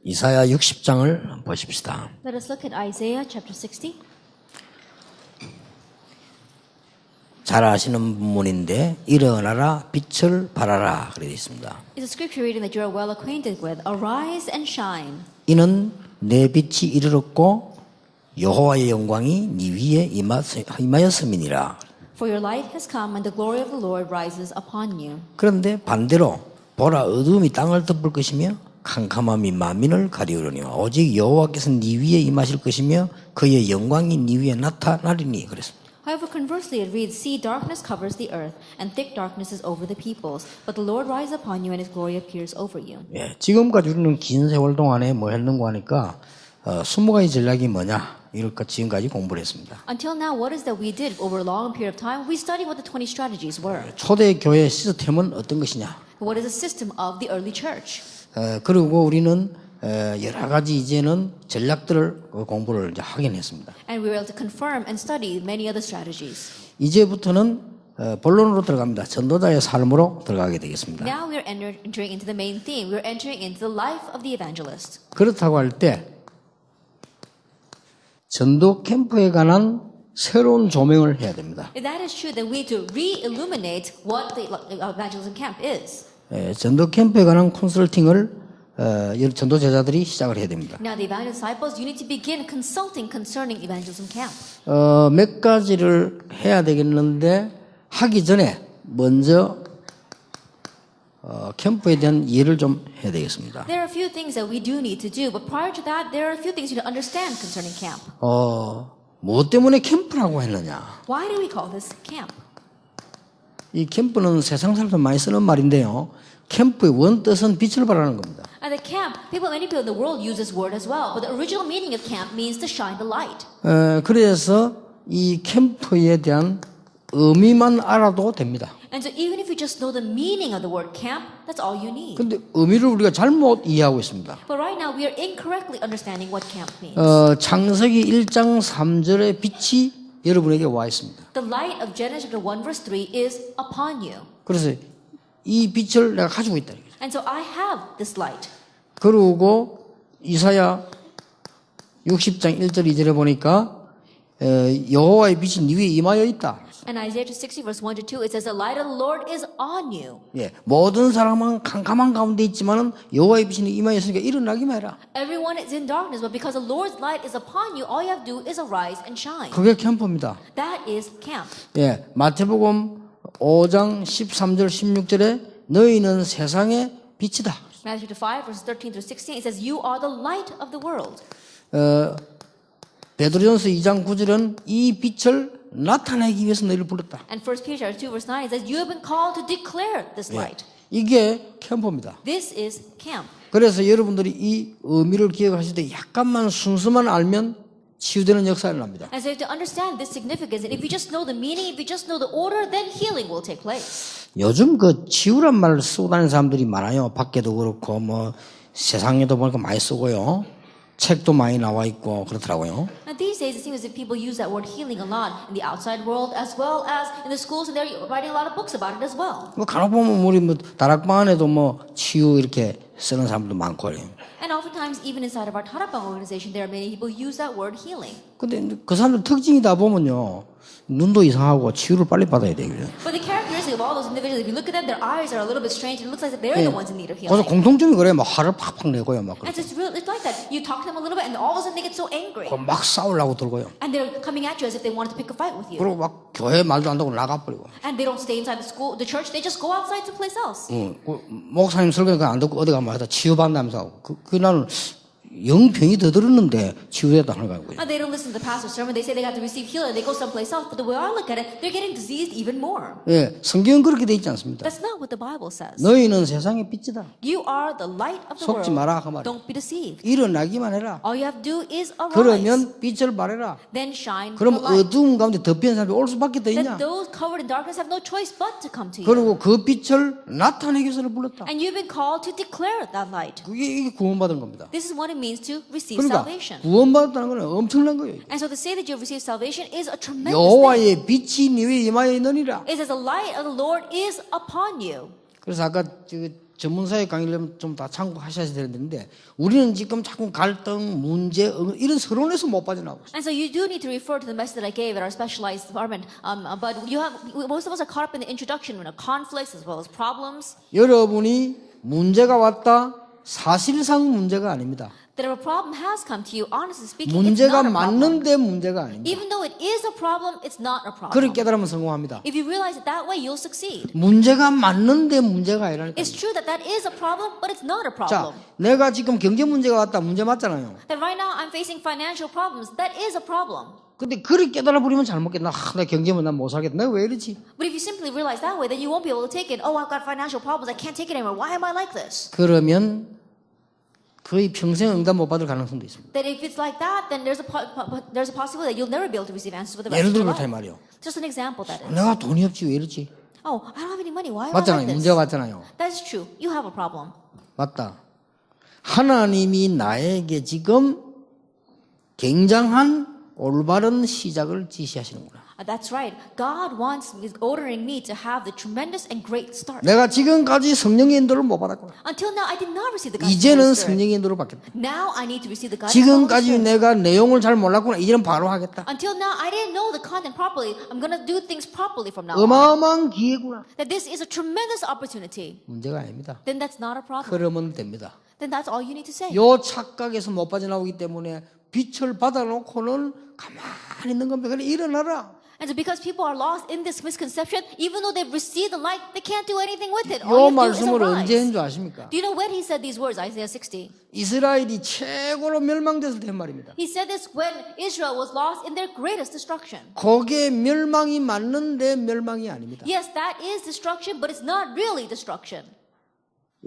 이사야 60장을 보십시다. Let us look at Isaiah chapter 60. 잘 아시는 본문인데 일어나라 빛을 발하라 그렇게 되어 있습니다. It's a scripture reading that you are well acquainted with. Arise and shine. 이는 내 빛이 이르렀고 여호와의 영광이 네 위에 임하였음이니라. For your light has come and the glory of the Lord rises upon you. 그런데 반대로 보라 어두움이 땅을 덮을 것이며 캄캄함이 만민을 가리우려니 오직 여호와께서 네 위에 임하실 것이며 그의 영광이 네 위에 나타나리니 그랬습니다. However, conversely, it reads, See, darkness covers the earth, and thick darkness is over the peoples. But the Lord rises upon you, and His glory appears over you. 예, 지금까지 우리는 긴 세월 동안에 뭐 했는가 하니까 20가지 전략이 뭐냐 이걸 지금까지 공부를 했습니다. Until now, what is that we did over a long period of time? We studied what the 20 strategies were. 초대 교회 시스템은 어떤 것이냐? What is the system of the early church? 그리고 우리는 여러 가지 이제는 전략들을 공부를 이제 하긴 했습니다. And we were able to confirm and study many other strategies. 이제부터는 본론으로 들어갑니다. 전도자의 삶으로 들어가게 되겠습니다. Now we are entering into the main theme. We are entering into the life of the evangelist. 그렇다고 할 때 전도 캠프에 관한 새로운 조명을 해야 됩니다. If that is true, then we need to re-illuminate what the evangelism camp is. 전도 캠프에 관한 컨설팅을 전도 제자들이 시작을 해야 됩니다. Now, the evangelist disciples, you need to begin consulting concerning evangelism camp. 몇 가지를 해야 되겠는데 하기 전에 먼저 캠프에 대한 이해를 좀 해야 되겠습니다. There are a few things that we do need to do, but prior to that, there are a few things you need to understand concerning camp. 무엇 때문에 캠프라고 했느냐? Why do we call this camp? 이 캠프는 세상 사람들 많이 쓰는 말인데요. 캠프의 원뜻은 빛을 발하는 겁니다. At the camp, many people in the world use this word as well, but the original meaning of camp means to shine the light. 그래서 이 캠프에 대한 의미만 알아도 됩니다. And so even if you just know the meaning of the word camp, that's all you need. 근데 의미를 우리가 잘못 이해하고 있습니다. But right now, we are incorrectly understanding what camp means. 창세기 1장 3절의 빛이 여러분에게 와 있습니다. The light of Genesis chapter 1 verse 3 is upon you. 그래서 이 빛을 내가 가지고 있다. And so I have this light. 그리고 이사야 60장 1절 2절에 보니까 여호와의 빛이 네 위에 임하여 있다. And Isaiah 60 verse 1 to 2, it says, The light of the Lord is on you. 예, 모든 사람은 캄캄한 가운데 있지만은 여호와의 빛이 임하여 있으니까 일어나기만 해라. Everyone is in darkness, but because the Lord's light is upon you, all you have to do is arise and shine. 그게 캠프입니다. That is camp. 예, 마태복음 5장 13절 16절에 너희는 세상의 빛이다. Matthew 5 verses 13 through 16, it says, You are the light of the world. 베드로전서 2장 9절은 이 빛을 나타내기 위해서 너희를 불렀다. And 1 Peter 2 verse 9, it says, You have been called to declare this light. 이게 캠프입니다. This is camp. 그래서 여러분들이 이 의미를 기억하실 때 약간만 순서만 알면 치유되는 역사가 납니다. And so you have to understand this significance. And if you just know the meaning, if you just know the order, then healing will take place. 요즘 그 치유란 말을 쓰고 다니는 사람들이 많아요. 밖에도 그렇고 뭐 세상에도 보니까 많이 쓰고요. 책도 많이 나와 있고 그렇더라고요. Now these days, it seems as if people use that word healing a lot in the outside world as well as in the schools, and they're writing a lot of books about it as well. 뭐 간혹 보면 우리 뭐 다락방 안에도 뭐 치유 이렇게 쓰는 사람도 많고 그래요. And oftentimes, even inside of our Tarapang organization, there are many people who use that word healing. 근데 그 사람들 특징이 다 보면요. 눈도 이상하고 치유를 빨리 받아야 돼요. But the characteristic of all those individuals, if you look at them, their eyes are a little bit strange. It looks like they're the ones in need of 그래서 healing. 공통점이 그래요. 막 화를 팍팍 내고요. 막 And so it's like that. You talk to them a little bit, and all of a sudden they get so angry. 막 싸우려고 들고요. And they're coming at you as if they wanted to pick a fight with you. 그리고 막 교회 말도 안 듣고 나가버리고. And they don't stay inside the school, the church. They just go outside someplace else. 목사님 설교니까 안 듣고 어디 가면 하다 치유받는다면서 그 나는 영병이 더 들었는데 치유됐다 하는 거고요. And they don't listen to the pastor's sermon. They say they got to receive healing. They go someplace else. But the way I look at it, they're getting diseased even more. 예, 성경은 그렇게 돼 있지 않습니다. That's not what the Bible says. 너희는 세상의 빛이다. You are the light of the 속지 world. 마라 그 말이야. Don't be deceived. 일어나기만 해라. All you have to do is arise. 그러면 빛을 발해라. Then shine 그럼 the light. 어두운 가운데 덮인 사람이 올 수밖에 더 있냐? Then those covered in darkness have no choice but to come to you. 그리고 그 빛을 나타내기 위해서 불렀다. And you've been called to declare that light. 이게 구원받은 겁니다. This is what it means to receive 그러니까 salvation. 구원받았다는 건 엄청난 거예요. And so to say that you have received salvation is a tremendous thing. 여호와의 빛이 네 위에 임하여 있느니라. It says the light of the Lord is upon you. 그래서 아까 전문사회 강의를 좀 다 참고하셔야 되는데 우리는 지금 자꾸 갈등, 문제 이런 서론에서 못 빠져나오고 있어요. And so you do need to refer to the message that I gave at our specialized department. But most of us are caught up in the introduction, conflicts as well as problems. 여러분이 문제가 왔다. 사실상 문제가 아닙니다. That if a problem has come to you, honestly speaking, it's 문제가 not a problem. 맞는데 문제가 아닙니다. Even though it is a problem, it's not a problem. 그렇게 깨달으면 성공합니다. If you realize it that way, you'll succeed. 문제가 맞는데 문제가 아니라니까. It's true that that is a problem, but it's not a 자, problem. 내가 지금 경제 문제가 왔다. 문제 맞잖아요. That right now I'm facing financial problems, that is a problem. 근데 그렇게 깨달아 버리면 잘못겠다. 내 경제면 난 못 살겠다. 내가 왜 이러지? But if you simply realize that way, then you won't be able to take it. Oh, I've got financial problems, I can't take it anymore. Why am I like this? 그러면 거의 평생 응답 못 받을 가능성도 있습니다. That if it's like that, then there's a possibility that you'll never be able to receive answers for the rest 예를 of your 들어 그렇다 이 life. 말이에요. Just an example that is. 내가 돈이 없지 왜 이러지? Oh, I don't have any money. Why am I 맞잖아요. like this? 문제가 맞잖아요. That is true. You have a problem. 맞다. 하나님이 나에게 지금 굉장한 올바른 시작을 지시하시는구나. That's right. God is ordering me to have the tremendous and great start. 내가 지금까지 성령의 인도를 못 받았구나. Until now, I did not receive the guidance of the 이제는 Holy Spirit. 성령의 인도를 받겠다. Now I need to receive the guidance of the Holy 지금까지 Spirit. 내가 내용을 잘 몰랐구나. 이제는 바로 하겠다. Until now, I didn't know the content properly. I'm going to do things properly from now on. 어마어마한 기회구나. That this is a tremendous opportunity. 문제가 아닙니다. Then that's not a problem. 그러면 됩니다. Then that's all you need to say. 요 착각에서 못 빠져나오기 때문에 빛을 받아놓고는 가만히 있는 겁니다. 그래 일어나라. And so because people are lost in this misconception, even though they've received the light, they can't do anything with it. 요 All you do is 말씀을 언제 한 arise. 줄 아십니까? Do you know when he said these words, Isaiah 60? 이스라엘이 최고로 멸망돼서 된 말입니다. He said this when Israel was lost in their greatest destruction. 거기에 멸망이 맞는데 멸망이 아닙니다. Yes, that is destruction, but it's not really destruction.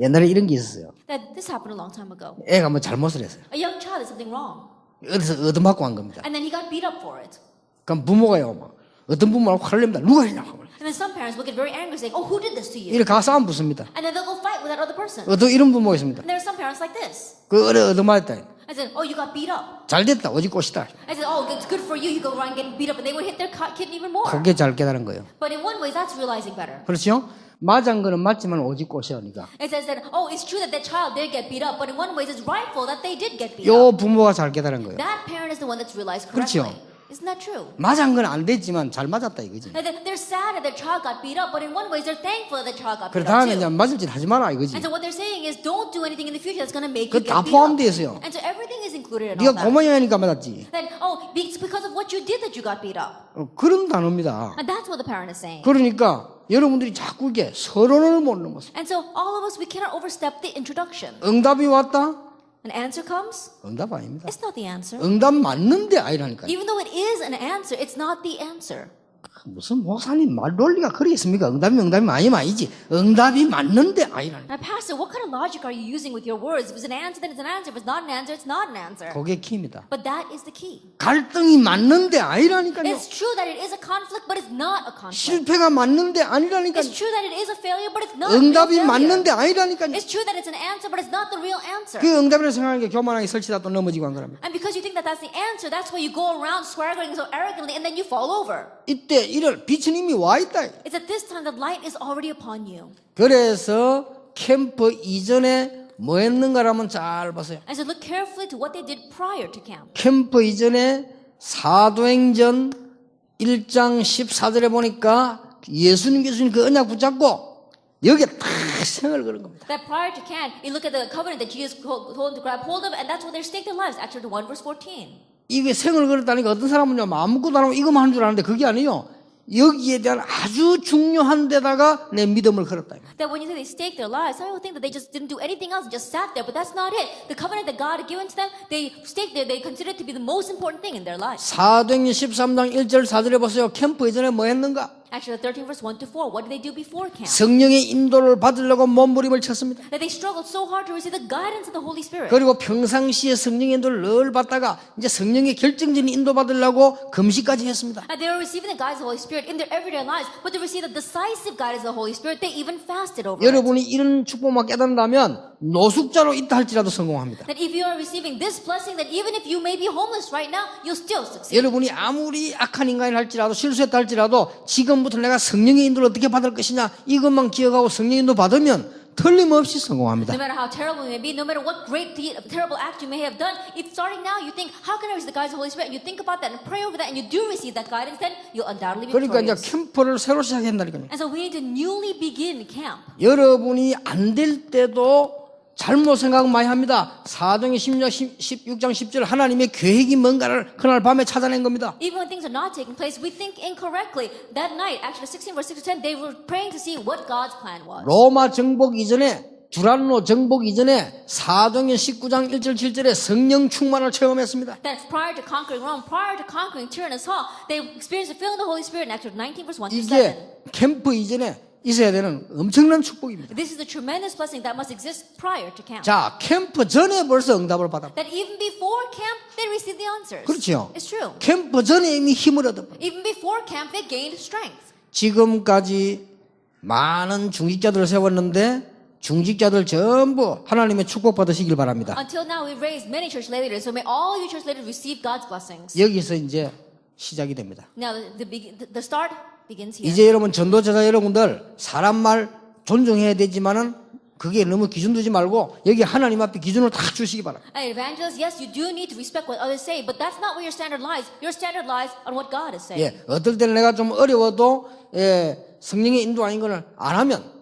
옛날에 이런 게 있었어요. That this happened a long time ago. 애가 뭐 잘못을 했어요. A young child did something wrong, 어디서 얻어맞고 한 겁니다. and then he got beat up for it. 그럼 부모가요. 막 어떤 부모는 화를 냅니다. 누가 했냐고. And then some parents will get very angry, saying, "Oh, who did this to you?" 이렇게 가서 싸움 붙습니다. And then they'll go fight with that other person. 어떤 이런 부모가 있습니다. And there are some parents like this. 그 얻어맞았다. I said, "Oh, you got beat up." 잘 됐다. 오직 꽃이다. I said, "Oh, it's good for you. You go around getting beat up," and they would hit their kid even more. 그게 잘 깨달은 거예요. But in one way, that's realizing better. 그렇죠? 맞은 거는 맞지만 오직 꽃이야. 니까. It says that, oh, it's true that that child did get beat up, but in one way, it's rightful that they did get beat 요 up. 부모가 잘 깨달은 거예요. That parent is the one that's realized 그렇죠. correctly. Isn't that true? 맞은 건 안 됐지만 잘 맞았다 이거지. And they're sad that their child got beat up, but in one way, they're thankful that their child got 그래 beat up 다음에 too. 이제 맞을 짓 하지 마라 이거지. And so what they're saying is, don't do anything in the future that's going to make 그 you 다 get beat up. 포함되어 있어요. And so everything is included in 네가 all that. 고마워하니까 맞았지. That, oh, it's because of what you did that you got beat up. 그런 단어입니다. And that's what the parent is saying. 그러니까 여러분들이 자꾸 이게 서론을 못 넘었어. And so all of us, we cannot overstep the introduction. 응답이 왔다? An answer comes, 응답 아닙니다. it's not the answer. 응답 맞는데 아니라니까요. Even though it is an answer, it's not the answer. 무슨 목사님 말 논리가 그리 있습니까? 응답이 아니지. 응답이 맞는데 아니라니까. Now, Pastor, what kind of logic are you using with your words? If it's an answer, then it's an answer. If it's not an answer, it's not an answer. 그게 키입니다. But that is the key. 갈등이 맞는데 아니라니까요. It's true that it is a conflict, but it's not a conflict. 실패가 맞는데 아니라니까요. It's true that it is a failure, but it's not a real 응답이 failure. 맞는데 아니라니까요. It's true that it's an answer, but it's not the real answer. 그 응답이라고 생각하는 게 교만하게 설치다 또 넘어지고 한 거랍니다. And because you think that that's the answer, that's why you go around swaggering so arrogantly, and then you fall over. 이때 이럴 빛은 이미 와 있다. It's at this time that light is already upon you. 그래서 캠프 이전에 뭐 했는가라면 잘 보세요. And so look carefully to what they did prior to camp. 캠프 이전에 사도행전 1장 14절에 보니까 예수님 교수님 그 언약 붙잡고 여기에 딱 생을 거는 겁니다. That prior to camp, you look at the covenant that Jesus told them to grab hold of, and that's what they staked their lives. Acts chapter 1, verse 14. 이게 생을 걸었다니까 어떤 사람은요 아무것도 안 하고 이것만 하는 줄 아는데 그게 아니에요. 여기에 대한 아주 중요한 데다가 내 믿음을 걸었다. That when you say they staked their lives, some people think that they just didn't do anything else and just sat there, but that's not it. The covenant that God had given to them, they staked there, they considered it to be the most important thing in their lives. 사도행전 13장 1절 4절에 보세요. 캠프 이전에 뭐 했는가? Actually, 13 verse 1 to 4, what did they do before camp? 성령의 인도를 받으려고 몸부림을 쳤습니다. That they struggled so hard to receive the guidance of the Holy Spirit. 그리고 평상시에 성령의 인도를 늘 받다가 이제 성령의 결정적인 인도 받으려고 금식까지 했습니다. And they were receiving the guidance of the Holy Spirit in their everyday lives, but to receive the decisive guidance of the Holy Spirit, they even fasted over it. 여러분이 이런 축복만 깨닫는다면 노숙자로 있다 할지라도 성공합니다. That if you are receiving this blessing, that even if you may be homeless right now, you'll still succeed. 여러분이 아무리 악한 인간이 할지라도 실수했다 할지라도 지금부터 내가 성령의 인도를 어떻게 받을 것이냐 이것만 기억하고 성령의 인도 받으면 틀림없이 성공합니다. No matter how terrible you may be, no matter what great terrible act you may have done, if starting now you think, how can I receive the guidance of the Holy Spirit? And you think about that and pray over that and you do receive that guidance, then you'll undoubtedly be 그러니까 이제 victorious. 캠프를 새로 시작한다니까요. And so we need to newly begin camp. 여러분이 안 될 때도 잘못 생각 많이 합니다. 사도행전 16장 10절 하나님의 계획이 뭔가를 그날 밤에 찾아낸 겁니다. Even when things are not taking place, we think incorrectly. That night, actually 16 verse 6 to 10, they were praying to see what God's plan was. 로마 정복 이전에 두란노 정복 이전에 사도행전 19장 1절 7절에 성령 충만을 체험했습니다. That prior to conquering Rome, prior to conquering Tyrannus Hall, they experienced the filling of the Holy Spirit in Acts 19 verse 1 to 7. 이게 캠프 이전에 있어야 되는 엄청난 축복입니다. This is a tremendous blessing that must exist prior to camp. 자, 캠프 전에 벌써 응답을 받았다. That even before camp, they received the answers. 그렇죠. It's true. 캠프 전에 이미 힘을 얻었다. Even before camp, they gained strength. 지금까지 많은 중직자들을 세웠는데 중직자들 전부 하나님의 축복 받으시길 바랍니다. Until now, we've raised many church leaders, so may all you church leaders receive God's blessings. 여기서 이제 시작이 됩니다. Now, the start begins here. 이제 여러분 전도자자 여러분들 사람 말 존중해야 되지만은 그게 너무 기준 두지 말고 여기 하나님 앞에 기준을 딱 주시기 바랍니다. And evangelists, yes, you do need to respect what others say, but that's not where your standard lies. Your standard lies on what God is saying. 예, 어떨 때는 내가 좀 어려워도 성령의 인도 아닌 거를 안 하면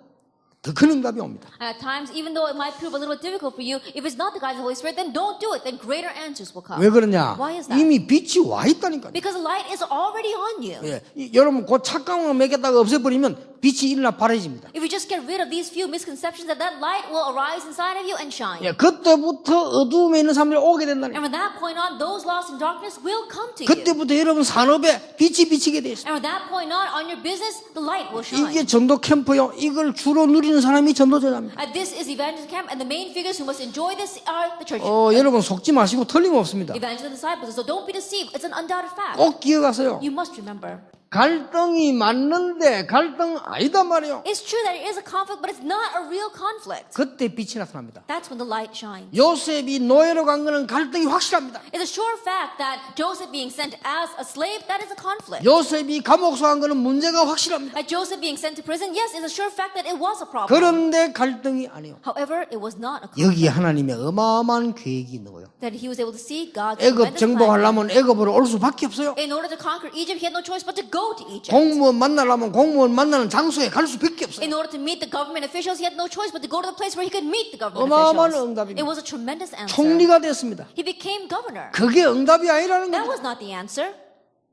더 큰 응답이 옵니다. And at times, even though it might prove a little bit difficult for you, if it's not the guidance of the Holy Spirit, then don't do it. Then greater answers will come. 왜 그러냐? Why is that? 이미 빛이 와 있다니까요. Because the light is already on you. 예, 여러분 그 착각만 먹겠다가 없애버리면 빛이 일어나 바래집니다. If you just get rid of these few misconceptions, that light will arise inside of you and shine. 예, 그때부터 어두움에 있는 사람들이 오게 된다니까. And from that point on, those lost in darkness will come to you. 그때부터 여러분 산업에 빛이 비치게 돼 있어요. And from that point on your business, the light will shine. 이게 전도 캠프요. 이걸 주로 누리는 사람이 전도자입니다. This is evangelist camp, and the main figures who must enjoy this are the church. 여러분 속지 마시고 틀림없습니다. Evangelist disciples. So don't be deceived. It's an undoubted fact. 꼭 기억하세요. You must remember. 갈등이 맞는데 갈등 아니단 말이에요. It's true that it is a conflict, but it's not a real conflict. 그때 빛이 나타납니다. That's when the light shines. 요셉이 노예로 간 거는 갈등이 확실합니다. It's a sure fact that Joseph being sent as a slave, that is a conflict. 요셉이 감옥소 간 거는 문제가 확실합니다. That Joseph being sent to prison, yes, it's a sure fact that it was a problem. 그런데 갈등이 아니에요. However, it was not a conflict. 여기에 하나님의 어마어마한 계획이 있는 거예요. That he was able to see God's 애굽 tremendous plan. 정복하려면 애굽으로 올 수밖에 없어요. In order to conquer Egypt, he had no choice but to go to Egypt. 공무원 만나려면 공무원 만나는 장소에 갈 수밖에 없어요. In order to meet the government officials, he had no choice but to go to the place where he could meet the government 어마어마한 officials. 응답입니다. It was a tremendous answer. 총리가 됐습니다. He became governor. 그게 응답이 아니라는 That 거죠. was not the answer.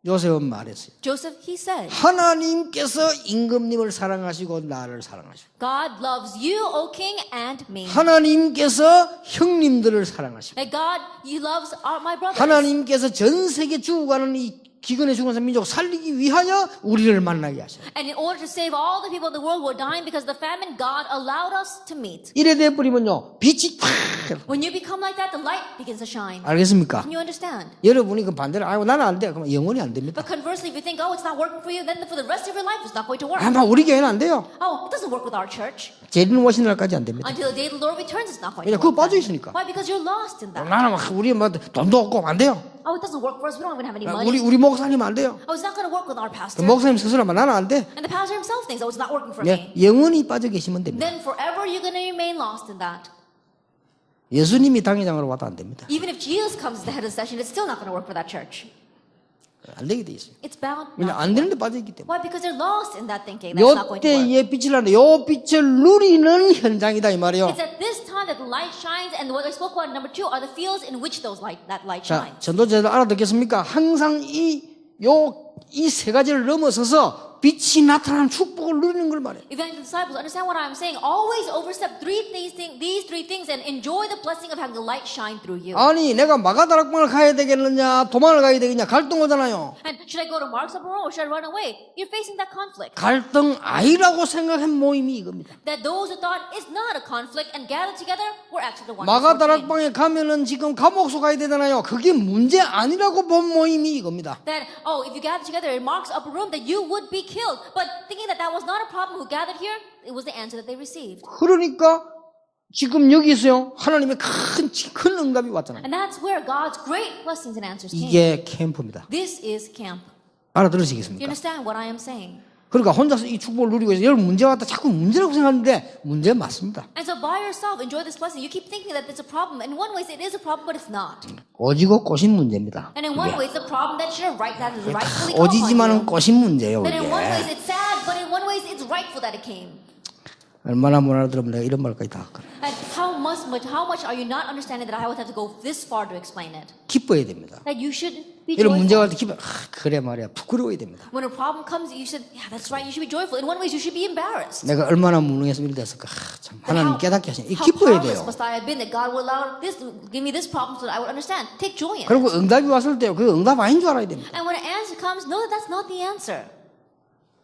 요셉은 말했어요. Joseph, he said, 하나님께서 임금님을 사랑하시고 나를 사랑하시고 God loves you, O king, and me. 하나님께서 형님들을 사랑하시고 That God, he loves my brothers. 하나님께서 전 세계 죽어가는 이 기근에 죽은 민족 살리기 위하여 우리를 만나게 하셔요. And in order to save all the people in the world who are dying because of the famine, God allowed us to meet. 이래 돼버리면요 빛이 탁 When you become like that, the light begins to shine. 알겠습니까? Can you understand? 여러분이 그 반대로 아이고 나는 안 돼. 그러면 영원히 안 됩니다. But conversely, if you think, oh, it's not working for you, then for the rest of your life, it's not going to work. 아마 우리 교회는 안 돼요. Oh, it doesn't work with our church. 재림 오신 날까지 안 됩니다. Until the day the Lord returns, it's not going 왜냐 to 그거 work. 빠져 있으니까. Why? Because you're lost in that. 나는 막 우리 뭐 돈도 없고 안 돼요. Oh, it doesn't work for us. We don't even have any money. 우리 목사님 안 돼요. Oh, it's not going to work with our 그 pastor. 목사님 스스로 하면 나는 안 돼. And the pastor himself thinks, oh, it's not working for 예, me. 영원히 빠져 계시면 됩니다. Then forever you're going to remain lost in that. 예수님이 당회장으로 와도 안 됩니다. Even if Jesus comes as the head of the session, it's still not going to work for that church. 안 되게 돼 있어요. It's bound 왜냐 not 안 되는데 빠져 있기 때문에. Why? Because they're lost in that thinking. That's not going to work. 요때에 빛을 하는데 요 빛을 누리는 현장이다 이 말이요. It's at this time that the light shines, and what I spoke about in number 2 are the fields in which that light 자, shines. 전도자들 알아듣겠습니까? 항상 이 세 가지를 넘어서서 빛이 나타나는 축복을 누리는 걸 말해요. Evangelist disciples, understand what I'm saying. Always overstep these three things and enjoy the blessing of having the light shine through you. 아니 내가 마가다락방을 가야 되겠느냐 도망을 가야 되겠냐 갈등 오잖아요. And should I go to Mark's upper room or should I run away? You're facing that conflict. 갈등 아니라고 생각한 모임이 이겁니다. That those who thought it's not a conflict and gathered together were actually the ones who were praying. 마가다락방에 가면은 지금 감옥소 가야 되잖아요. 그게 문제 아니라고 본 모임이 이겁니다. That, oh, if you gather together in Mark's upper room, that you would be killed. But thinking that was not a problem who gathered here, it was the answer that they received. 그러니까 지금 여기서요 하나님의 큰 응답이 왔잖아요. And that's where God's great blessings and answers came. 이게 캠프입니다. This is camp. Do you 알아들으시겠습니까? understand what I am saying? 그러니까 혼자서 이 축복을 누리고 있어요. 여러분 문제가 왔다 자꾸 문제라고 생각하는데 문제 맞습니다. And so by yourself, enjoy this blessing. You keep thinking that it's a problem. In one way, it is a problem, but it's not. 오지고 꼬신 문제입니다. And in one way, it's a problem that should have that is rightfully come on 오지지만은 you. 꼬신 문제예요. But in one way, 이게 it's sad, but in one way, it's rightful that it came. 얼마나 못 알아들으면 내가 이런 말까지 다 할까. And how much are you not understanding that I would have to go this far to explain it? 기뻐야 됩니다. That you should be 이런 joyful. 문제가 올 때 기뻐. 그래 말이야. 부끄러워야 됩니다. When a problem comes, you should, yeah, that's right. You should be joyful. In one way, you should be embarrassed. 내가 얼마나 무능해서 이리 됐을까. 참 That 하나님 how- 깨닫게 하시네. 이 how 기뻐야 powerless 돼요. must I have been that God will allow this, give me this problem so that I would understand. Take joy in it. 그리고 응답이 왔을 때 그 응답 아닌 줄 알아야 됩니다. And when an answer comes, know that that's not the answer.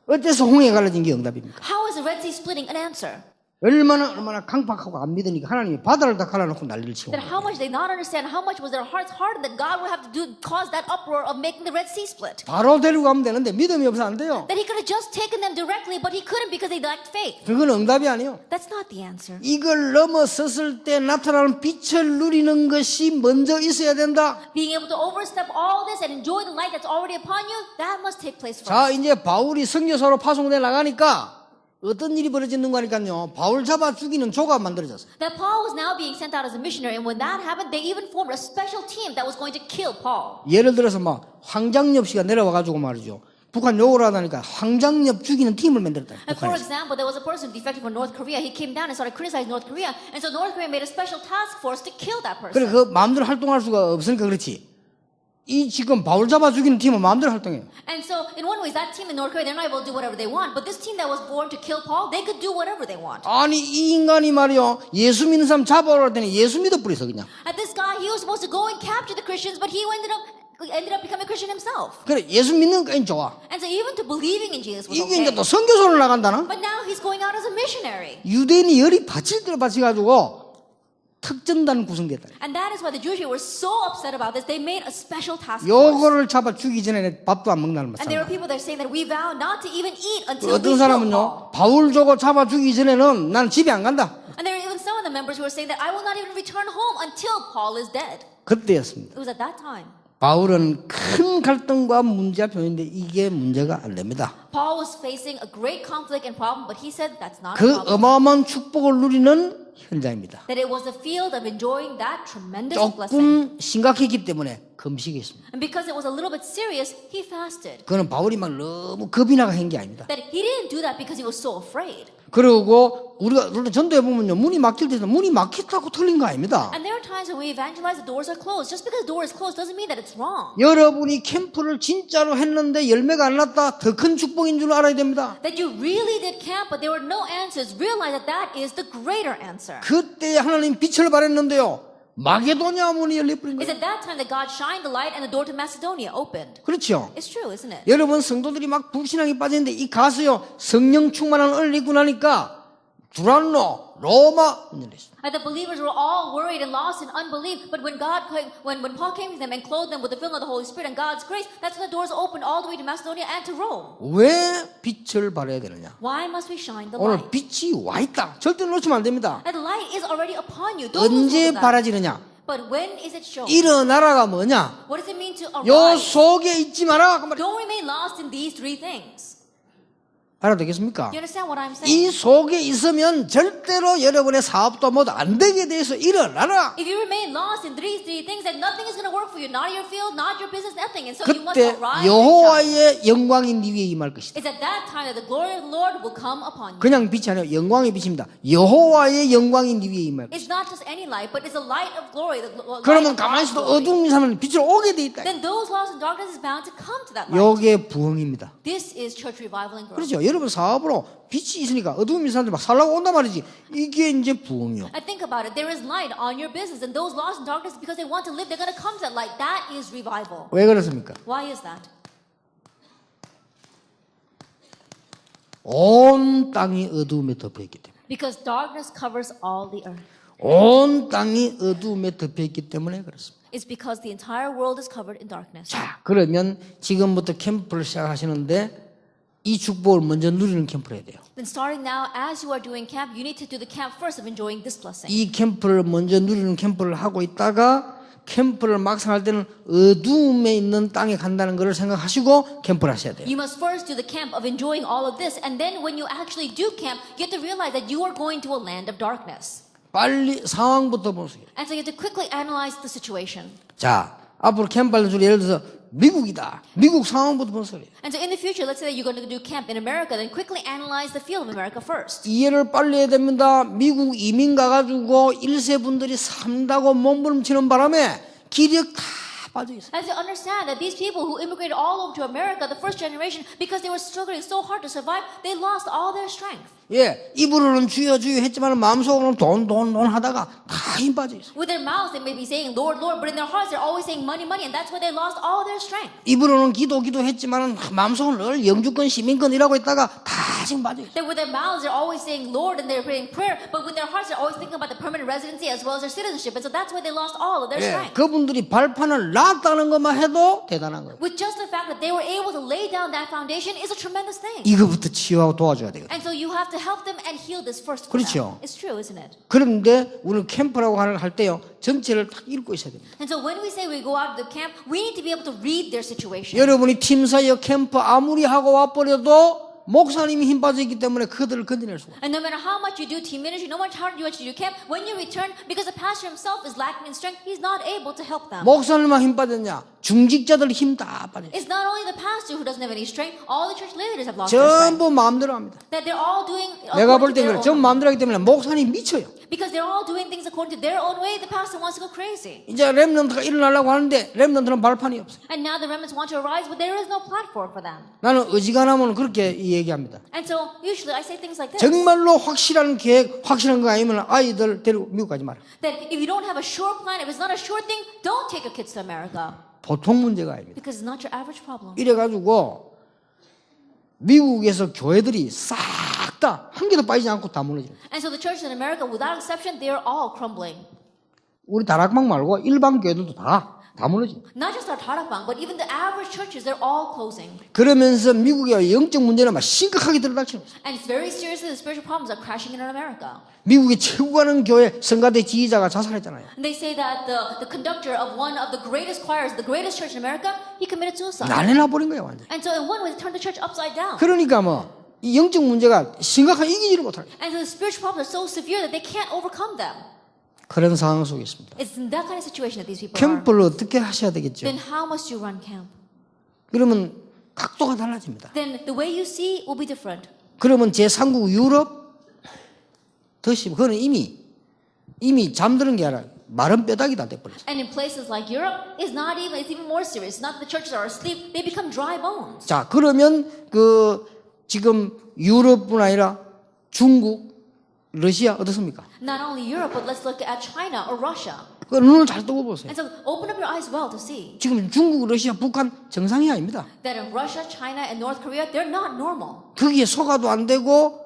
어째서 홍해 갈라진 게 응답입니까? How is the Red Sea splitting an answer? 얼마나 강박하고 안 믿으니까 하나님이 바다를 다 갈라놓고 난리를 치고 That how much they not understand, how much was their hearts hardened that God would have to cause that uproar of making the Red Sea split. 바로 데리고 가면 되는데 믿음이 없어 안 돼요. That he could have just taken them directly, but he couldn't because they lacked faith. 그건 응답이 아니에요. That's not the answer. 이걸 넘어섰을 때 나타나는 빛을 누리는 것이 먼저 있어야 된다. Being able to overstep all this and enjoy the light that's already upon you, that must take place first. 자, 이제 바울이 선교사로 파송돼 나가니까 어떤 일이 벌어지는 거니까요. 바울 잡아 죽이는 조가 만들어졌어요. That Paul was now being sent out as a missionary, and when that happened, they even formed a special team that was going to kill Paul. 예를 들어서 막 황장엽 씨가 내려와가지고 말이죠. 북한 욕을 하다니까 황장엽 죽이는 팀을 만들었다. And for 북한에서. example, there was a person defected from North Korea. He came down and started criticizing North Korea, and so North Korea made a special task force to kill that person. 그래 그 마음대로 활동할 수가 없으니까 그렇지. 이 지금 바울 잡아 죽이는 팀은 마음대로 활동해요. And so, in one way, that team in North Korea, they're not able to do whatever they want. But this team that was born to kill Paul, they could do whatever they want. 아니 이 인간이 말이요 예수 믿는 사람 잡아오라 했더니 예수 믿어버렸어 그냥. And this guy, he was supposed to go and capture the Christians, but he ended up becoming a Christian himself. 그래 예수 믿는 거까지 좋아. And so, even to believing in Jesus was 이게 이제 okay. 또 선교소를 나간다나? But now he's going out as a missionary. 유대인이 열이 받칠 대로 받쳐가지고 특전단 구성됐다. And that is why the Jewish people were so upset about this. They made a special task force. 요거를 잡아 죽이기 전에 밥도 안 먹는다는 And there were 말씀. people that are saying that we vow not to even eat until we 어떤 kill Paul. 사람은요 바울 저거 잡아 죽이기 전에는 난 집에 안 간다. And there were even some of the members who were saying that I will not even return home until Paul is dead. 그때였습니다. It was at that time. 바울은 큰 갈등과 문제가 표현인데 이게 문제가 안 됩니다. Paul was facing a great conflict and problem, but he said that's not a 그 problem. 어마어마한 축복을 누리는 현장입니다. That it was a field of enjoying that tremendous blessing. 조금 심각했기 때문에 금식했습니다. And because it was a little bit serious, he fasted. 그는 바울이 막 너무 겁이 나가 한 게 아닙니다. That he didn't do that because he was so afraid. 그리고 우리가 전도해 보면요 문이 막힐 때는 문이 막혔다고 틀린 거 아닙니다. And there are times when we evangelize, the doors are closed. Just because the door is closed doesn't mean that it's wrong. 여러분이 캠프를 진짜로 했는데 열매가 안 났다 더 큰 축복인 줄 알아야 됩니다. That you really did camp, but there were no answers. Realize that that is the greater answer. 그때 하나님 빛을 발했는데요 마게도냐 문이 열려버린 It's 거예요. at that time that God shined the light and the door to Macedonia opened. 그렇죠. It's true, isn't it? 여러분 성도들이 막 불신앙에 빠졌는데 이 가수요 성령 충만한 은혜를 입고 나니까 두란노 로마 문 열렸어요. And the believers were all worried and lost in unbelief. But when Paul came to them and clothed them with the filling of the Holy Spirit and God's grace, that's when the doors opened all the way to Macedonia and to Rome. 왜 빛을 발해야 되느냐? Why must we shine the 오늘 light? 빛이 와 있다. 절대 놓치면 안 됩니다. And the light is already upon you. Don't lose 언제 hold of that. 발아지느냐? But when is it shown? 일어나라가 뭐냐? What does it mean to 요 arise? 속에 있지 마라. 그 말이에요. Don't remain lost in these three things. 알아되겠습니까? You understand what I'm saying? 이 속에 있으면 절대로 여러분의 사업도 모두 안 되게 돼서 일어나라. If you remain lost in these three things, then nothing is going to work for you. Not your field, not your business, nothing. And so you must 그때 arise and shine. 여호와의 영광이 네 위에 임할 것이다. It's at that time that the glory of the Lord will come upon you. 그냥 빛이 아니라 영광의 빛입니다. 여호와의 영광이 네 위에 임할 것이다. It's not just any light, but it's a light of glory. The light 그러면 of 가만히 God's 있어도 glory. 어두운 사람은 빛으로 오게 돼 있다. Then those lost in darkness is bound to come to that light. 요게 부흥입니다. This is church revival and growth. 그렇죠. 여러분 사업으로 빛이 있으니까 어두운 사람들이 막 살라고 온단 말이지. 이게 이제 부흥이요. And think about it. There is light on your business, and those lost in darkness, because they want to live, they're going to come to that light. That is revival. 왜 그렇습니까? Why is that? 온 땅이 어두움에 덮여있기 때문에. Because darkness covers all the earth. 온 땅이 어두움에 덮여있기 때문에 그렇습니다. It's because the entire world is covered in darkness. 자, 그러면 지금부터 캠프를 시작하시는데 이 축복을 먼저 누리는 캠프를 해야 돼요. Then starting now, as you are doing camp, you need to do the camp first of enjoying this blessing. 이 캠프를 먼저 누리는 캠프를 하고 있다가 캠프를 막상 할 때는 어두움에 있는 땅에 간다는 것을 생각하시고 캠프를 하셔야 돼요. You must first do the camp of enjoying all of this, and then when you actually do camp, you have to realize that you are going to a land of darkness. 빨리 상황부터 보세요. And so you have to quickly analyze the situation. 자, 앞으로 캠프할 줄 예를 들어서 미국이다. 미국 상황부터 보세요. And so in the future, let's say that you're going to do camp in America, then quickly analyze the field of America first. 이해를 빨리 해야 됩니다. 미국 이민 가가지고 1세 분들이 산다고 몸부림치는 바람에 기력 다 빠져 있어요. As you understand that these people who immigrated all over to America, the first generation, because they were struggling so hard to survive, they lost all their strength. 예, 입으로는 주여 주여 했지만 마음속으로는 돈 하다가 다 힘 빠져 있어요. With their mouths, they may be saying, Lord, Lord, but in their hearts, they're always saying money, money, and that's why they lost all their strength. 입으로는 기도했지만 마음속으로는 늘 영주권 시민권이라고 했다가 다 지금 빠져 있어요. That with their mouths, they're always saying Lord, and they're praying prayer, but with their hearts, they're always thinking about the permanent residency as well as their citizenship, and so that's why they lost all of their 예, strength. 그분들이 발판을 놨다는 것만 해도 대단한 거예요. With just the fact that they were able to lay down that foundation is a tremendous thing. 이거부터 치유하고 도와줘야 돼요. And so you have to help them and heal this first for 그렇죠. them. It's true, isn't it? 그런데 우리는 캠프라고 할 때요 전체를 딱 읽고 있어야 됩니다. And so when we say we go out to the camp, we need to be able to read their situation. 여러분이 팀사이어 캠프 아무리 하고 와버려도 목사님이 힘 빠져 있기 때문에 그들을 건져낼 수가 없어요. And no matter how much you do team ministry, no matter how much you do camp, when you return, because the pastor himself is lacking in strength, he's not able to help them. 목사님만 힘 빠졌냐? 중직자들 힘 다 빠졌어요. It's not only the pastor who doesn't have any strength, all the church leaders have lost their strength. 전부 마음대로 합니다. That they're all doing 내가 볼 according 때 to 그래. their 전부 own. 마음대로 하기 때문에 목사님 미쳐요. Because they're all doing things according to their own way, the pastor wants to go crazy. 이제 렘넌트가 일어나려고 하는데 렘넌트는 발판이 없어요. And now the remnants want to arise, but there is no platform for them. 나는 어지간하면 그렇게 얘기합니다. And so usually I say things like this. 정말로 확실한 계획, 확실한 거 아니면 아이들 데리고 미국 가지 마라. That if you don't have a sure plan, if it's not a sure thing, don't take your kids to America. 보통 문제가 아닙니다. Because it's not your average problem. 이래가지고 미국에서 교회들이 싹 다 한 개도 빠지지 않고 다 무너져요. And so the churches in America, without exception, they are all crumbling. 우리 다락방 말고 일반 교회들도 다 무너져요. Not just our Tarakbang, but even the average churches, they're all closing. 그러면서 미국의 영적 문제는 막 심각하게 들어닥치는 거예요. And it's very seriously, the spiritual problems are crashing in America. 미국의 최고 가는 교회 성가대 지휘자가 자살했잖아요. And they say that the conductor of one of the greatest choirs, the greatest church in America, he committed suicide. 난리 나버린 거예요 완전. And so in one way, they turned the church upside down. 그러니까 뭐 이 영적 문제가 심각하게 이기지를 못하요. And so the spiritual problems are so severe that they can't overcome them. 그런 상황 속에 있습니다. It's in that kind of situation that these people are. 캠프를 어떻게 하셔야 되겠죠? Then how must you run camp? 그러면 각도가 달라집니다. Then the way you see will be different. 그러면 제3국 유럽 더 심. 그거는 이미 잠드는 게 아니라 마른 뼈다귀다 돼버렸어요. And in places like Europe, it's even more serious. It's not that the churches are asleep, they become dry bones. 자, 그러면 지금 유럽뿐 아니라 중국, 러시아 어떻습니까? Not only Europe, but let's look at China or Russia. 그 눈을 잘 뜨고 보세요. And so open up your eyes well to see 지금 중국, 러시아, 북한 정상이 아닙니다. that in Russia, China, and North Korea, they're not normal. 거기에 속아도 안 되고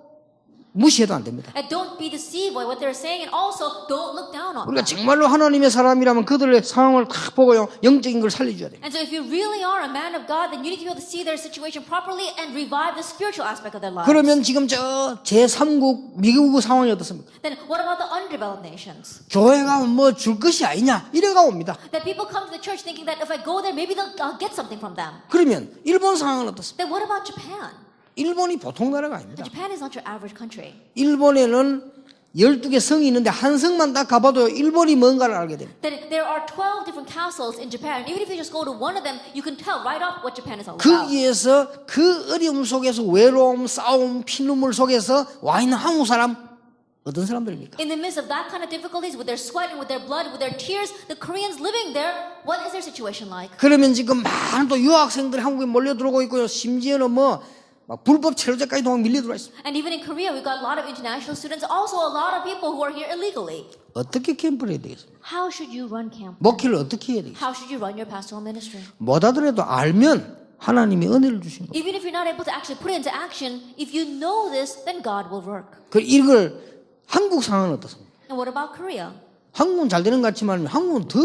무시해도 안 됩니다. And don't be deceived by what they're saying, and also don't look down on 우리가 them. 정말로 하나님의 사람이라면 그들의 상황을 딱 보고요, 영적인 걸 살려줘야 돼요. And so if you really are a man of God, then you need to be able to see their situation properly and revive the spiritual aspect of their lives. 그러면 지금 저 제3국 미국 상황이 어떻습니까? Then what about the undeveloped nations? 교회가 뭐 줄 것이 아니냐 이래가 옵니다. That people come to the church thinking that if I go there, maybe I'll get something from them. 그러면 일본 상황은 어떻습니까? Then what about Japan? 일본이 보통 나라가 아닙니다. Japan is not your average country. 일본에는 12개 성이 있는데 한 성만 딱 가봐도 일본이 뭔가를 알게 됩니다. That there are 12 different castles in Japan. Even if you just go to one of them, you can tell right off what Japan is all about. 거기에서 그 어려움 속에서 외로움, 싸움, 피눈물 속에서 와 있는 한국 사람 어떤 사람들입니까? In the midst of that kind of difficulties, with their sweat and with their blood, with their tears, the Koreans living there, what is their situation like? 그러면 지금 많은 또 유학생들이 한국에 몰려 들어오고 있고요. 심지어는 막 불법 체류자까지 막 밀려 들어와 있습니다. And even in Korea, we've got a lot of international students, also a lot of people who are here illegally. 어떻게 캠프를 해야 되겠습니까? How should you run camp? 목회를 어떻게 해야 되겠습니까? How should you run your pastoral ministry? 못 하더라도 알면 하나님이 은혜를 주신 거예요. Even if you're not able to actually put it into action, if you know this, then God will work. 이걸 한국 상황은 어떻습니까? And what about Korea? 한국은 잘 되는 것 같지만 한국은 더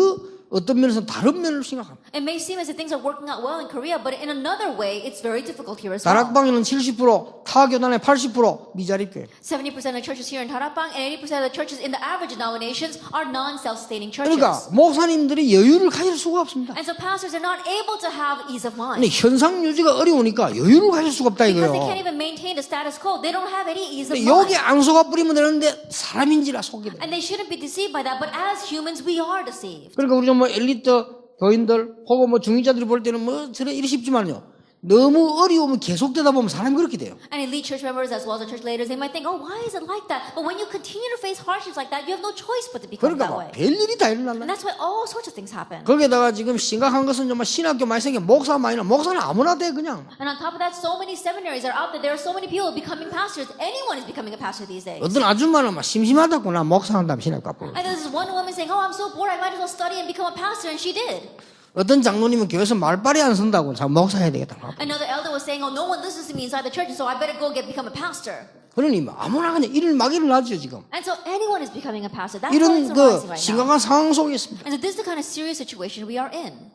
어떤 면에서 다른 면을 생각합니다. It may seem as if things are working out well in Korea, but in another way, it's very difficult here as well. 다락방에는 70%, 타교단의 80% 미자립교회. 70% of the churches here in Tarapang and 80% of the churches in the average denominations are non-self-sustaining churches. 그러니까 목사님들이 여유를 가질 수가 없습니다. And so pastors are not able to have ease of mind. 근데 현상 유지가 어려우니까 여유를 가질 수가 없다 Because they 이거예요. can't even maintain the status quo. They don't have any ease of 근데 mind. 여기 안 속아 뿌리면 되는데 사람인지라 속게 돼. And they shouldn't be deceived by that. But as humans, we are deceived. 그러니까 우리 좀 뭐 엘리트 교인들 혹은 뭐 중위자들이 볼 때는 뭐 저래 이리 쉽지만요. 너무 어려우면 계속되다 보면 사람이 그렇게 돼요. And elite church members as well as the church leaders, they might think, oh, why is it like that? But when you continue to face hardships like that, you have no choice but to become 그러니까 that 막 way. 별일이 다 And 일어난다. that's why all sorts of things happen. 거기에다가 지금 심각한 것은 정말 신학교 많이 생겨 목사 많이 나 목사는 아무나 돼 그냥. And on top of that, so many seminaries are out there. There are so many people becoming pastors. Anyone is becoming a pastor these days. 어떤 아줌마는 막 심심하다고 나 목사 한다면 신학교 앞으로. And there's one woman saying, oh, I'm so bored. I might as well study and become a pastor. And she did. 어떤 장로님은 교회에서 말빨이 안 선다고 자 목사 해야 되겠다. Another elder was saying, oh, no one listens to me inside the church, so I better go become a pastor. 그러니 뭐 아무나 그냥 일을 막 일어나죠 지금. And so anyone is becoming a pastor. That's how 이런 it's 그 arising right now. 심각한 상황 속에 있습니다. And so this is the kind of serious situation we are in.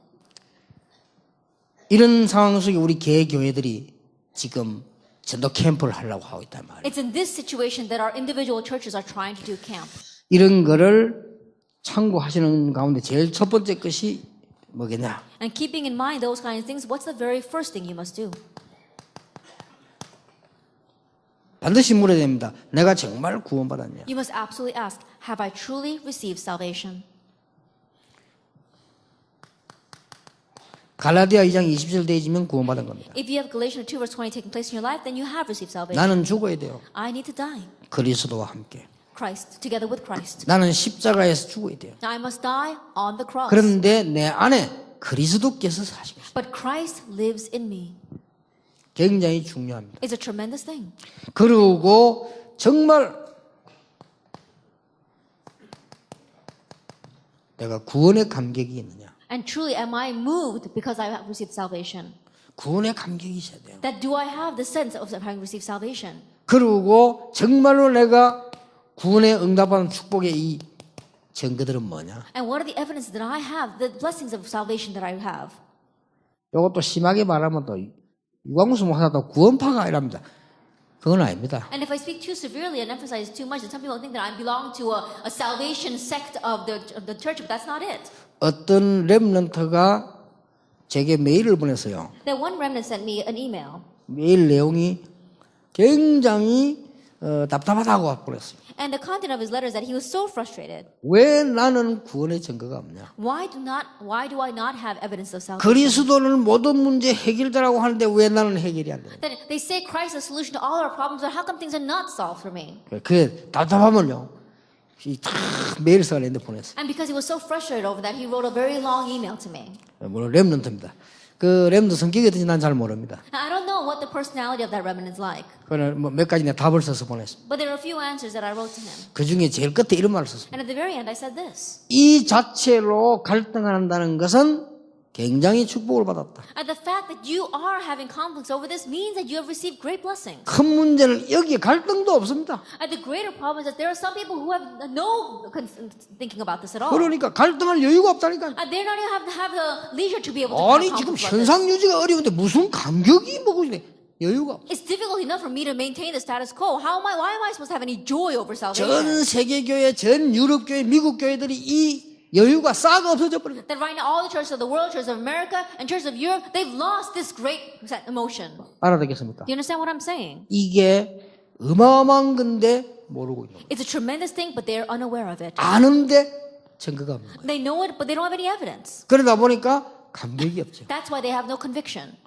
이런 상황 속에 우리 개교회들이 지금 전도 캠프를 하려고 하고 있단 말이에요. It's in this situation that our individual churches are trying to do camp. 이런 거를 참고하시는 가운데 제일 첫 번째 것이 뭐겠냐? And keeping in mind those kind of things, what's the very first thing you must do? 반드시 물어야 됩니다. 내가 정말 구원받았냐? You must absolutely ask, have I truly received salvation? 갈라디아 2장 20절 되어지면 구원받은 겁니다. If you have Galatians 2 verse 20 taking place in your life, then you have received salvation. 나는 죽어야 돼요. I need to die. 그리스도와 함께. Christ, together with Christ. 나는 십자가에서 죽어야 돼요. I must die on the cross. 그런데 내 안에 그리스도께서 사시고 있어요. But Christ lives in me. 굉장히 중요합니다. It's a tremendous thing. 그리고 정말 내가 구원의 감격이 있느냐? And truly, am I moved because I have received salvation? 구원의 감격이 있어야 돼요. That do I have the sense of having received salvation? 그리고 정말로 내가 구원에 응답하는 축복의 이 증거들은 뭐냐? And what are the evidence that I have, the blessings of salvation that I have? 이것도 심하게 말하면 또 유광수 목사도 구원파가 아니랍니다. 그건 아닙니다. And if I speak too severely and emphasize too much, then some people think that I belong to a salvation sect of the church, but that's not it. 어떤 렘넌트가 제게 메일을 보냈어요. That one remnant sent me an email. 메일 내용이 굉장히 답답하다고 보냈어요. And the content of his letter is that he was so frustrated. 왜 나는 구원의 증거가 없냐? Why do I not have evidence of salvation? 그리스도는 모든 문제 해결자라고 하는데 왜 나는 해결이 안 돼? That they say Christ is the solution to all our problems, but how come things are not solved for me? 그 답답하면요. 다 메일 써냈는데 보냈어요. And because he was so frustrated over that, he wrote a very long email to me. 물론 렘넌트입니다. 그 렘넌트 성격이 어떤지 난 잘 모릅니다. Now, I don't know what the personality of that remnant is like, 그는 뭐몇 가지 내가 답을 써서 보냈습니다. but there are a few answers that I wrote to him. 그 중에 제일 끝에 이런 말을 썼습니다. And at the very end, I said this. 이 자체로 갈등한다는 것은 굉장히 축복을 받았다. And the fact that you are having conflicts over this means that you have received great blessings. 큰 문제는 여기에 갈등도 없습니다. And the greater problem is that there are some people who have no thinking about this at all. 그러니까 갈등할 여유가 없다니까. And they're not even have the leisure to be able to 아니 have 지금 conflicts about this. 현상 유지가 어려운데 무슨 감격이 뭐고 이래 여유가 없어. It's difficult enough for me to maintain the status quo. Why am I supposed to have any joy over salvation? 전 세계 교회, 전 유럽 교회, 미국 교회들이 이 여유가 싹 없어져 버린 거야. That right now all the churches of the world, churches of America, and churches of Europe, they've lost this great emotion. 알아듣겠습니까? Do you understand what I'm saying? 이게 어마어마한 건데 모르고 있는 거야. It's a tremendous thing, but they're unaware of it. 아는데 증거가 없는 거야. They know it, but they don't have any evidence. 그러다 보니까 감격이 없죠. That's why they have no conviction.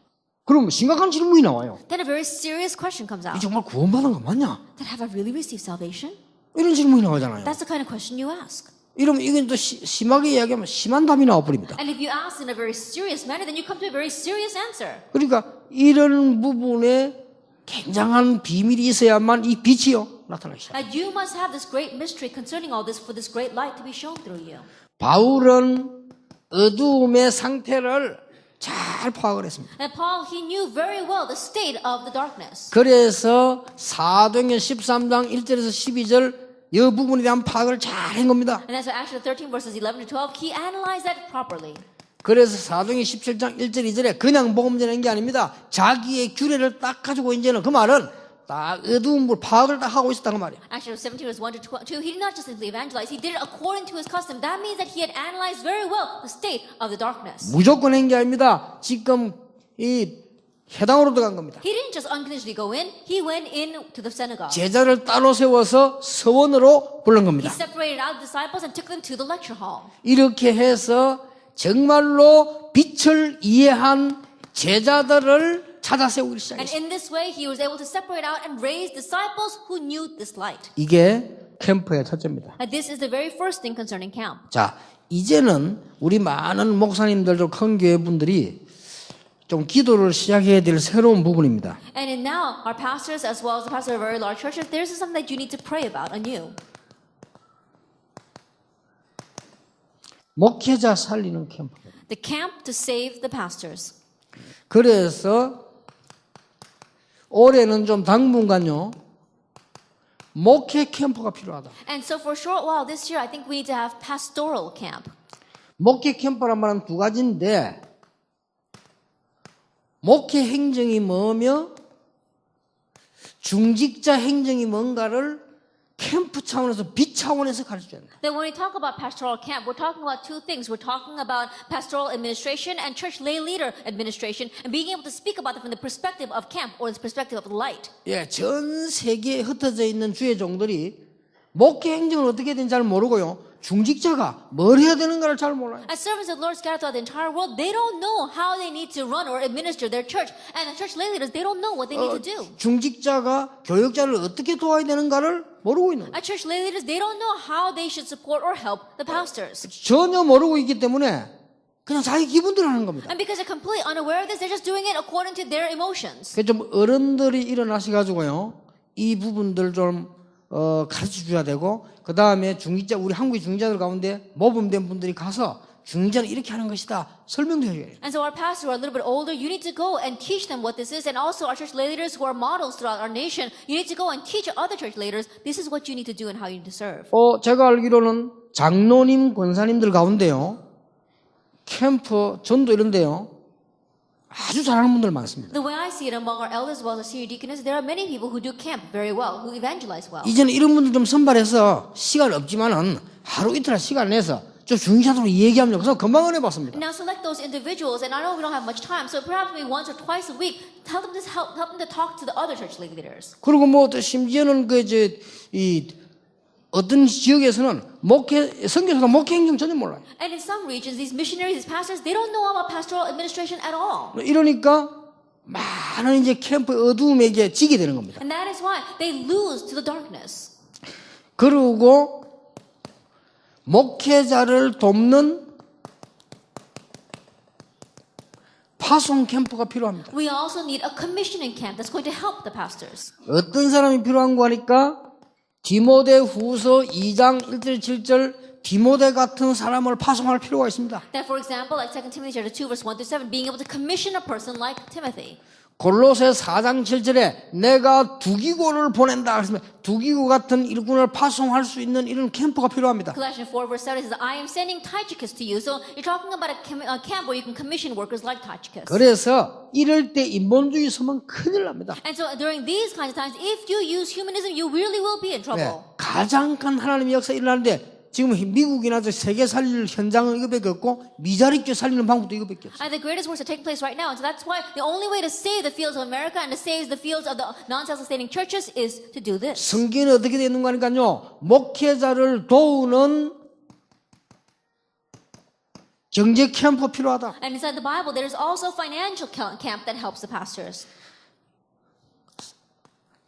그럼 심각한 질문이 나와요. Then a very serious question comes 이 out. 정말 구원받은 거 맞냐? That have I really received salvation? 이런 질문이 나오잖아요. That's the kind of question you ask. 이러면 이건 또 심하게 이야기하면 심한 답이 나와버립니다. And if you ask in a very serious manner, then you come to a very serious answer. 그러니까 이런 부분에 굉장한 비밀이 있어야만 이 빛이요 나타나기 시작. And you must have this great mystery concerning all this for this great light to be shown through you. 바울은 어두움의 상태를 잘 파악을 했습니다. And Paul, he knew very well the state of the darkness. 그래서 사도행전 13장 1절에서 12절 이 부분에 대한 파악을 잘 한 겁니다. And that's why actually 13 verses 11 to 12, he analyzed that properly. 그래서 사도행전 17장 1절 2절에 그냥 복음 전하는 게 아닙니다. 자기의 규례를 딱 가지고 이제는 그 말은 딱 어두운 물 파악을 딱 하고 있었다는 말이에요. Actually, 17 verse 1 to 2, he did not just simply evangelize, he did it according to his custom. That means that he had analyzed very well the state of the darkness. 무조건 한 게 아닙니다. 지금 이 회당으로 들어간 겁니다. He didn't just unconditionally go in, he went in to the synagogue. 제자를 따로 세워서 서원으로 부른 He 겁니다. separated out the disciples and took them to the lecture hall. 이렇게 해서 정말로 빛을 이해한 제자들을 찾아 세우기 And 시작했어요. in this way, he was able to separate out and raise disciples who knew this light. 이게 캠프의 첫째입니다. And this is the very first thing concerning camp. 자, 이제는 우리 많은 목사님들도 큰 교회 분들이 좀 기도를 시작해야 될 새로운 부분입니다. And now, our pastors, as well as the pastors of very large churches, this is something that you need to pray about anew. 목회자 살리는 캠프. The camp to save the pastors. 그래서 올해는 좀 당분간요 목회 캠프가 필요하다. And so for a short while this year, I think we need to have pastoral camp. 목회 캠프란 말은 두 가지인데 목회 행정이 뭐며 중직자 행정이 뭔가를 캠프 차원에서 빛 차원에서 가르쳐야 된다. Then when we talk about pastoral camp, we're talking about two things. We're talking about pastoral administration and church lay leader administration and being able to speak about it from the perspective of camp or the perspective of the light. 예, 전 세계에 흩어져 있는 주의 종들이 목회 행정을 어떻게 되는지 잘 모르고요. 중직자가 뭘 해야 되는가를 잘 몰라요. As servants of the Lord scattered throughout the entire world, they don't know how they need to run or administer their church. And the church lay leaders, they don't know what they need to do. 중직자가 교역자를 어떻게 도와야 되는가를 모르고 있는 거예요. As church lay leaders, they don't know how they should support or help the pastors. 전혀 모르고 있기 때문에 그냥 자기 기분대로 하는 겁니다. And because they're completely unaware of this, they're just doing it according to their emotions. 그래서 좀 어른들이 일어나셔가지고요, 이 부분들 좀 가르쳐 줘야 되고, 그 다음에 중직자, 우리 한국의 중직자들 가운데 모범된 분들이 가서 중직자는 이렇게 하는 것이다 설명도 해줘야 돼요. And so our pastors who are a little bit older, you need to go and teach them what this is. And also our church lay leaders who are models throughout our nation, you need to go and teach other church leaders, this is what you need to do and how you need to serve. 제가 알기로는 장로님, 권사님들 가운데요, 캠프, 전도 이런데요, 아주 잘하는 분들 많습니다. The way I see it among our elders as well as senior deaconess, there are many people who do camp very well, who evangelize well. 이제는 이런 분들 좀 선발해서 시간 없지만은 하루 이틀 시간 내서 좀 중직자들로 얘기하면 그래서 금방 해봤습니다. Now select those individuals, and I know we don't have much time, so perhaps maybe once or twice a week, help them to talk to the other church leaders. 그리고 뭐 또 심지어는 어떤 지역에서는 선교사가 목회 행정 전혀 몰라요. And in some regions, these missionaries, these pastors, they don't know about pastoral administration at all. 이러니까 많은 이제 캠프의 어두움에게 지게 되는 겁니다. And that is why they lose to the darkness. 그리고 목회자를 돕는 파송 캠프가 필요합니다. We also need a commissioning camp that's going to help the pastors. 어떤 사람이 필요한 거 하니까 디모데 후서 2장 1절 7절 디모데 같은 사람을 파송할 필요가 있습니다. That, for example, like 2 Timothy chapter 2, verse 1 to 7, being able to commission a person like Timothy. 골로새 4장 7절에 내가 두기고를 보낸다 그랬으면 두기고 같은 일꾼을 파송할 수 있는 이런 캠프가 필요합니다. Colossians 4, verse 7 says, I am sending Tychicus to you. So you're talking about a camp where you can commission workers like Tychicus. 그래서 이럴 때 인본주의 서면 큰일 납니다. And so during these kinds of times, if you use humanism, you really will be in trouble. 가장 큰 하나님의 역사 일어나는데 지금 미국이나 세계 살릴 현장은 이거밖에 없고 미자립교 살리는 방법도 이거밖에 없어요. And the greatest works are taking place right now. And so that's why the only way to save the fields of America and to save the fields of the non-self-sustaining churches is to do this. 성경에 어떻게 되는 거니까요. 목회자를 도우는 경제 캠프 필요하다. And inside the Bible, there is also financial camp that helps the pastors.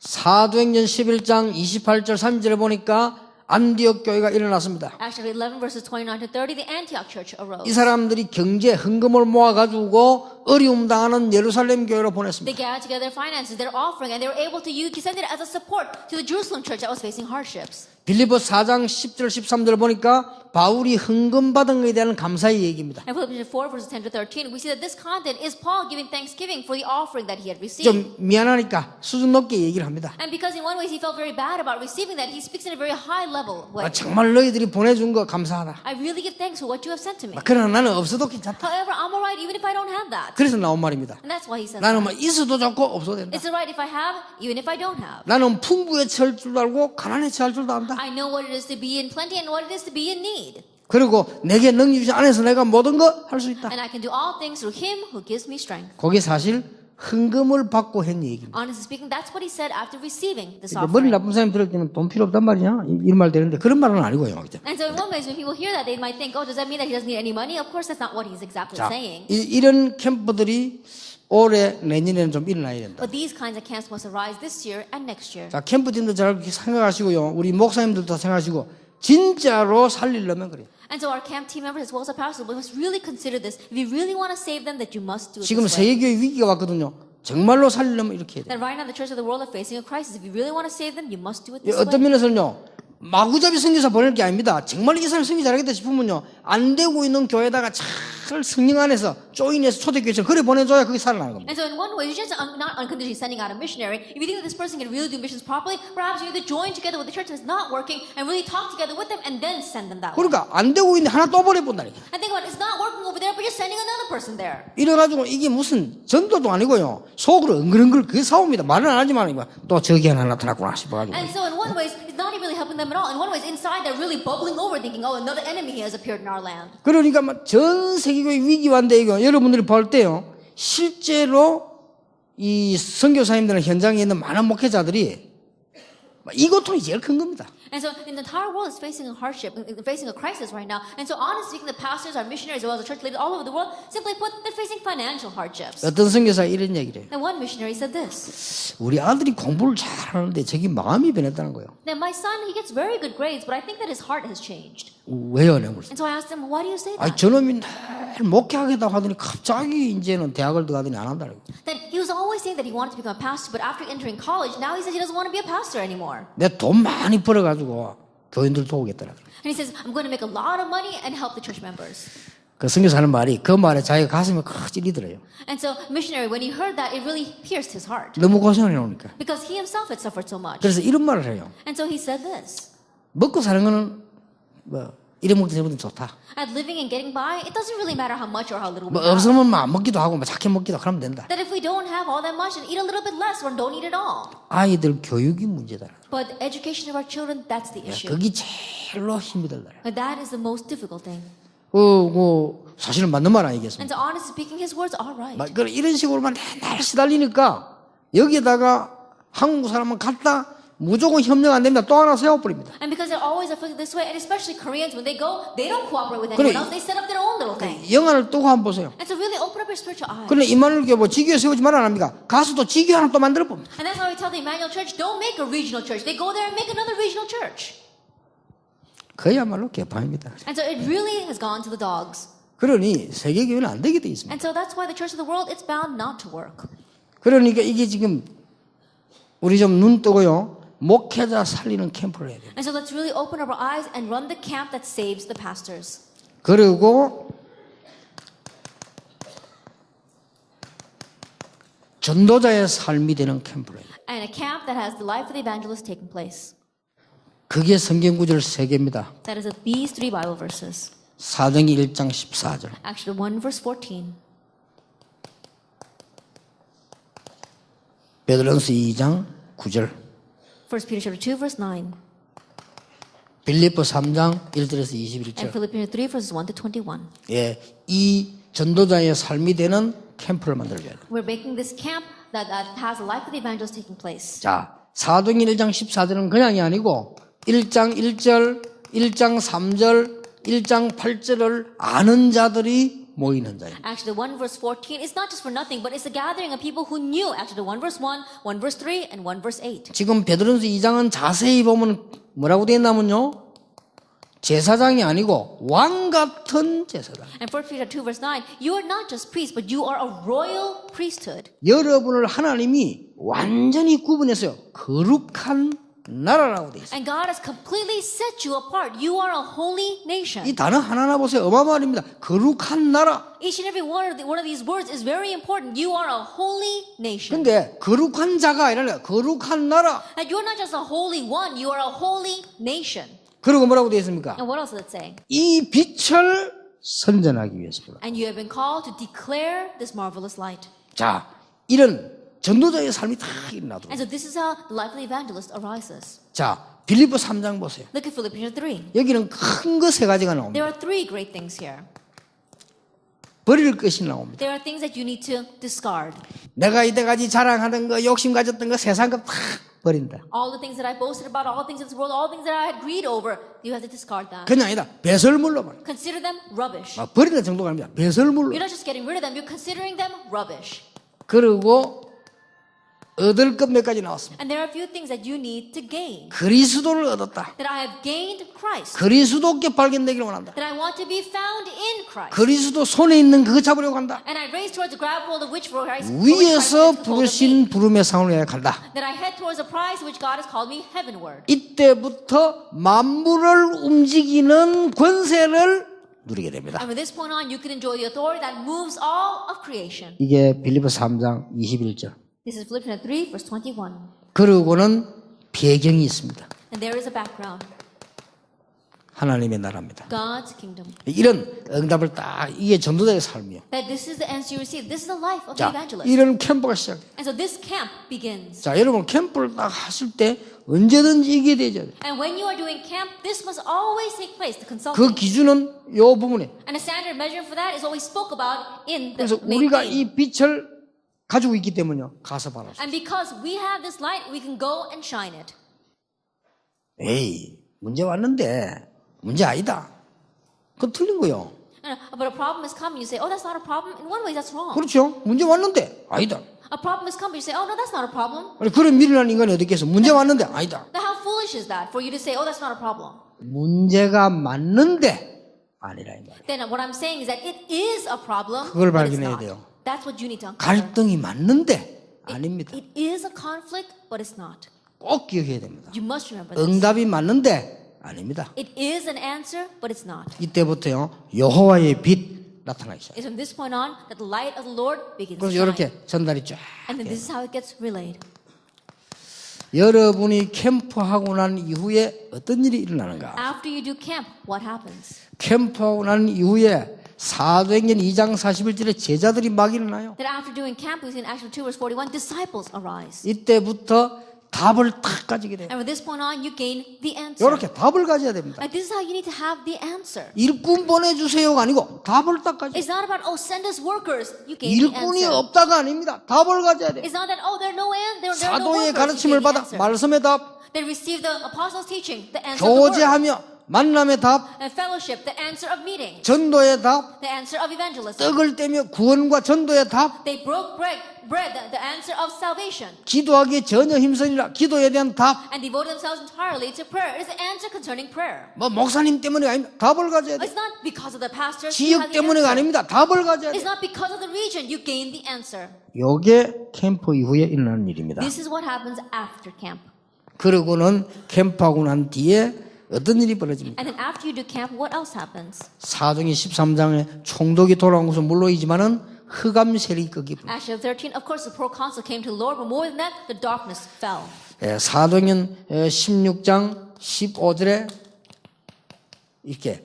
사도행전 11장 28절 3절에 보니까 안디옥 교회가 일어났습니다. Actually, 11 verses 29 to 30, the Antioch church arose. 이 사람들이 경제 헌금을 모아가지고 어려움 당하는 예루살렘 교회로 보냈습니다. They gathered together their finances, their offering, and they were able to send it as a support to the Jerusalem church that was facing hardships. 빌립보 4장 10절 13절 보니까 바울이 헌금 받은 것에 대한 감사의 얘기입니다. And Philippians 4 verses 10 to 13, we see that this content is Paul giving thanksgiving for the offering that he had received. 좀 미안하니까 수준 높게 얘기를 합니다. And because in one way he felt very bad about receiving that, he speaks in a very high level way. 정말 너희들이 보내준 거 감사하다. I really give thanks for what you have sent to me. 그러나 나는 없어도 괜찮다. However, I'm alright even if I don't have that. 그래서 나온 말입니다. And that's why he says 나는 that. 뭐 있어도 좋고 없어도 된다. It's alright if I have, even if I don't have. 나는 풍부에 처할 줄도 알고 가난에 처할 줄도 안다. I know what it is to be in plenty and what it is to be in need. 그리고 내게 능력 주신 안에서 내가 모든 거 할 수 있다. And I can do all things through him who gives me strength. 그게 사실 헌금을 받고 한 얘기입니다. Honestly speaking, that's what he said after receiving this 머리 offering. 나쁜 사람이 들을 때는 돈 필요 없단 말이냐 이런 말 되는데 그런 말은 아니고요. And so in one way, when people hear that, they might think, oh, does that mean that he doesn't need any money? Of course, that's not what he's exactly 자, saying. 이런 캠프들이 올해 내년에는 좀 일어나야 된다. But these kinds of camps must arise this year and next year. 자, 캠프팀도 잘 생각하시고요. 우리 목사님들도 생각하시고 진짜로 살리려면 그래요. And so our camp team members as well as our pastors, we must really consider this. If you really want to save them, that you must do it 지금 this way. 세계교회 위기가 왔거든요. 정말로 살리려면 이렇게 해야 돼요. That right now the church of the world are facing a crisis. If you really want to save them, you must do it this 어떤 way. 면에서는요. 마구잡이 선교사 보낼 게 아닙니다. 정말 이 사람 선교 잘하겠다 싶으면요. 안 되고 있는 교회에다가 잘 성령 안에서 조인해서 초대교회처럼 그래 보내줘야 그게 살아나는 겁니다. And so in one way, you're just not unconditionally sending out a missionary. If you think that this person can really do missions properly, perhaps you need to join together with the church that's not working and really talk together with them and then send them that way. 그러니까 안 되고 있는데 하나 또 보내본다니까. And think about it, it's not working over there, but you're sending another person there. 이래가지고 이게 무슨 전도도 아니고요. 속으로 은글은글 그게 사옵니다. 말은 안 하지만 또 저기 하나 나타났구나 싶어가지고. And so in one way, it's not even really helping them at all. In one way, inside they're really bubbling over thinking, oh, another enemy has appeared in our land. 그러니까 전 세계교회 위기와인데 이거 여러분들이 볼 때요. 실제로 이 선교사님들은 현장에 있는 많은 목회자들이 이 고통이 제일 큰 겁니다. And so in the entire world is facing a hardship, facing a crisis right now. And so honestly speaking, the pastors, our missionaries, as well as the church leaders all over the world, simply put, they're facing financial hardships. 어떤 선교사 이런 얘기를 해요. And one missionary said this. 우리 아들이 공부를 잘하는데 저기 마음이 변했다는 거예요. Now my son, he gets very good grades, but I think that his heart has changed. 왜요? 내가 물었어요. And so I asked him, why do you say 아니 that? 저놈이 늘 목회하겠다고 하더니 갑자기 이제는 대학을 들어가더니 안 한다는 거예요. That he was always saying that he wanted to become a pastor, but after entering college, now he says he doesn't want to be a pastor anymore. 내가 돈 많이 벌어가지고 교인들 도우겠더라. And he says, I'm going to make a lot of money and help the church members. 그 선교사는 말이 그 말에 자기가 가슴이 크 찔리더래요. And so missionary, when he heard that, it really pierced his heart. 너무 고생을 해놓으니까. Because he himself had suffered so much. 그래서 이런 말을 해요. And so he said this. 먹고 사는 거는 뭐 이런 먹든 저런 먹든 좋다. At living and getting by, it doesn't really matter how much or how little we 뭐 have. 없으면 뭐 안 먹기도 하고 뭐 작게 먹기도 하고 그러면 된다. That if we don't have all that much, then eat a little bit less or don't eat at all. 아이들 교육이 문제다. But the education of our children, that's the issue. 그게 제일로 힘이 들더라. And that is the most difficult thing. 사실은 맞는 말 And 아니겠습니까? so honestly speaking, his words are right. 이런 식으로만 맨날 시달리니까 여기에다가 한국 사람은 갔다 무조건 협력 안 됩니다. 또 하나 세워버립니다. And because they're always afflicted this way, and especially Koreans, when they go, they don't cooperate with 그래. anyone else. They set up their own little thing. 영화를 뜨고 한번 보세요. And so really open up your spiritual eyes. 그런데 이만을 뭐 지교회 세우지 말아 안 합니까? 가서 또 지교회 하나 또 만들어 봅니다. And that's why we tell the Emmanuel Church, don't make a regional church. They go there and make another regional church. 그야말로 개판입니다. And so it really has gone to the dogs. 그러니 세계교회는 안 되게 돼 있습니다. And so that's why the church of the world, it's bound not to work. 그러니까 이게 지금 우리 좀 눈 뜨고요. 목회자 살리는 캠프를 해야 돼요. And so let's really open up our eyes and run the camp that saves the pastors. 그리고 전도자의 삶이 되는 캠프를 해야 돼요. And a camp that has the life of the evangelist taking place. 그게 성경 구절 3개입니다. That is these three Bible verses. 사도행전 1장 14절. Actually, 1 verse 14. 베드로전서 2장 9절. 1 Peter chapter 2 verse 9. 빌립보 3장 1절에서 And 21절. Philippians 3 verses 1 to 21. 예, 이 전도자의 삶이 되는 캠프를 만들어줘야 돼요. We're making this camp that has the life of the evangelist taking place. 자, 사도행전 1장 14절은 그냥이 아니고 1장 1절, 1장 3절, 1장 8절을 아는 자들이 모이는 자예요. Actually, 1 verse 14 is not just for nothing, but it's a gathering of people who knew. Actually, 1 verse 1, 1 verse 3, and 1 verse 8. 지금 베드로전서 2장은 자세히 보면 뭐라고 되어 있냐면요. 제사장이 아니고 왕 같은 제사장. And 1 Peter 2 verse 9, you are not just priests, but you are a royal priesthood. 여러분을 하나님이 완전히 구분했어요. 거룩한 나라라고 돼 있어요. And God has completely set you apart. You are a holy nation. 이 단어 하나하나 보세요. 어마어마합니다. 거룩한 나라. Each and every one of these words is very important. You are a holy nation. 근데 거룩한 자가 아니라 거룩한 나라. And you're not just a holy one, you are a holy nation. 그리고 뭐라고 되어 있습니까? And what else does it say? 이 빛을 선전하기 위해서. And you have been called to declare this marvelous light. 자, 이런 전도자의 삶이 다 일어나도록. And so this is how the life of the evangelist arises. 자, 빌립보 3장 보세요. Look at Philippians 3. 여기는 큰 거 세 가지가 나옵니다. There are three great things here. 버릴 것이 나옵니다. There are things that you need to discard. 내가 이때까지 자랑하던 거, 욕심 가졌던 거, 세상 거 다 버린다. All the things that I boasted about, all the things in this world, all the things that I had greed over, you have to discard that. 그냥 아니다. 배설물로 말. Consider them rubbish. 막 버리는 정도가 아닙니다. 배설물로. You're not just getting rid of them, you're considering them rubbish. 그리고 얻을 것 몇 가지 나왔습니다. And there are a few things that you need to gain. 그리스도를 얻었다. That I have gained Christ. 그리스도께 발견되기를 원한다. That I want to be found in Christ. 그리스도 손에 있는 그거 잡으려고 한다. And I race towards the grab hold of which for Christ. 위에서 부르신 부름의 상을 위해 간다. That I head towards the prize which God has called me heavenward. 이때부터 만물을 움직이는 권세를 누리게 됩니다. And from this point on, you can enjoy the authority that moves all of creation. 이게 빌립보 3장 21절. This is Philippians 3, verse 21. 그리고는 배경이 있습니다. And there is a background. 하나님의 나라입니다. God's kingdom. 이런 응답을 딱 이게 전도자의 삶이요. That this is the answer you receive. This is the life of the 자, evangelist. 이런 캠프가 시작돼요. And so this camp begins. 자, 여러분 캠프를 딱 하실 때 언제든지 이게 되죠. And when you are doing camp, this must always take place, the 그 consulting. 기준은 요 부분에. And a standard measure for that is always spoke about in the 그래서 main 우리가 theme. 이 빛을 가지고 있기 때문에요. 가서 봐라. And because we have this light, we can go and shine it. 에이, 문제 왔는데 문제 아니다. 그건 틀린 거요. But a problem has come and you say, oh, that's not a problem. In one way, that's wrong. 그렇죠. 문제 왔는데 아니다. A problem has come, but you say, oh, no, that's not a problem. 아니, 그런 미련한 인간이 어디 있겠어. 문제 왔는데 아니다. Now, how foolish is that for you to say, oh, that's not a problem? 문제가 맞는데 아니라 이 말이에요. Then what I'm saying is that it is a problem, 그걸 but it's 발견해야 not. 돼요. That's what you need to uncover. 갈등이 맞는데 아닙니다. It is a conflict, but it's not. 꼭 기억해야 됩니다. You must remember this. 응답이 맞는데 아닙니다. It is an answer, but it's not. 이때부터요 여호와의 빛 나타나기 시작. It's from this point on that the light of the Lord begins to 그래서 shine. 이렇게 전달이 쫙. And then this is how it gets relayed. 여러분이 캠프하고 난 이후에 어떤 일이 일어나는가? After you do camp, what happens? 캠프하고 난 이후에 사도행전 2장 41절에 제자들이 막 일어나요. That after doing camp, we see in Acts 2 verse 41, disciples arise. 이때부터 답을 딱 가지게 돼요. And from this point on, you gain the answer. 이렇게 답을 가져야 됩니다. Like this is how you need to have the answer. 일꾼 보내주세요가 아니고 답을 딱 가져야 돼요. It's not about, oh, send us workers. You gain the 일꾼이 answer. 없다가 아닙니다. 답을 가져야 돼요. It's not that, oh, there are no workers. 사도의 You 가르침을 gain the 받아 answer. 말씀의 답, They receive the apostles' teaching, the answer of the word. 교제하며 만남의 답, And fellowship, the answer of meeting. 전도의 답, The answer of evangelism. 떡을 떼며 구원과 전도의 답, They broke bread, the answer of salvation. 기도하기에 전혀 힘쓰니라 기도에 대한 답. And devoted themselves entirely to prayer. It is the answer concerning prayer. 뭐 목사님 때문에 아닙니다. 답을 가져야 돼. It's not because of the pastors. 지역 You have the 때문에가 answer. 아닙니다. 답을 가져야 돼. It's not because of the region. You gain the answer. 요게 캠프 이후에 일어나는 일입니다. This is what happens after camp. 그러고는 캠프하고 난 뒤에 어떤 일이 벌어집니까? And then after you do camp, what else happens? 사도행전 13장에 총독이 돌아온 것은 물론이지만은 흑암 세력이 Acts 13, of course, the proconsul came to the Lord, but more than that, the darkness fell. 사도행전 16장 15절에 이렇게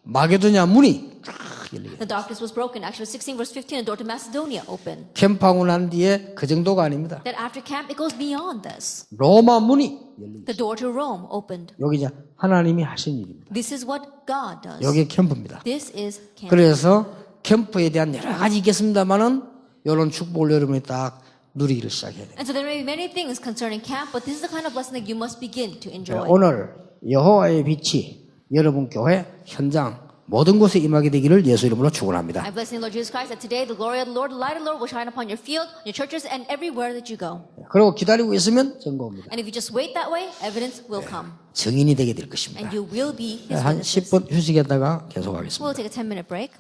마게도냐 문이 쫙 열리게. The darkness was broken. Acts 16, verse 15, the door to Macedonia opened. 캠프하고 난 뒤에 그 정도가 아닙니다. That after camp, it goes beyond this. 로마 문이 열리게. The door to Rome opened. 여기 이제 하나님이 하신 일입니다. This is what God does. 여기 캠프입니다. This is camp. 그래서 캠프에 대한 여러 가지 있겠습니다만은 이런 축복을 여러분이 딱 누리기를 시작해야 돼요. And so there may be many things concerning camp, but this is the kind of blessing that you must begin to enjoy. 오늘 여호와의 빛이 여러분 교회 현장 모든 곳에 임하게 되기를 예수 이름으로 축원합니다. I bless in the Lord Jesus Christ that today the glory of the Lord, the light of the Lord will shine upon your field, your churches, and everywhere that you go. 그리고 기다리고 있으면 증거입니다. And if you just wait that way, evidence will come. 증인이 되게 될 것입니다. And you will be his 한 witnesses. 10분 휴식했다가 계속하겠습니다. We'll take a 10-minute break.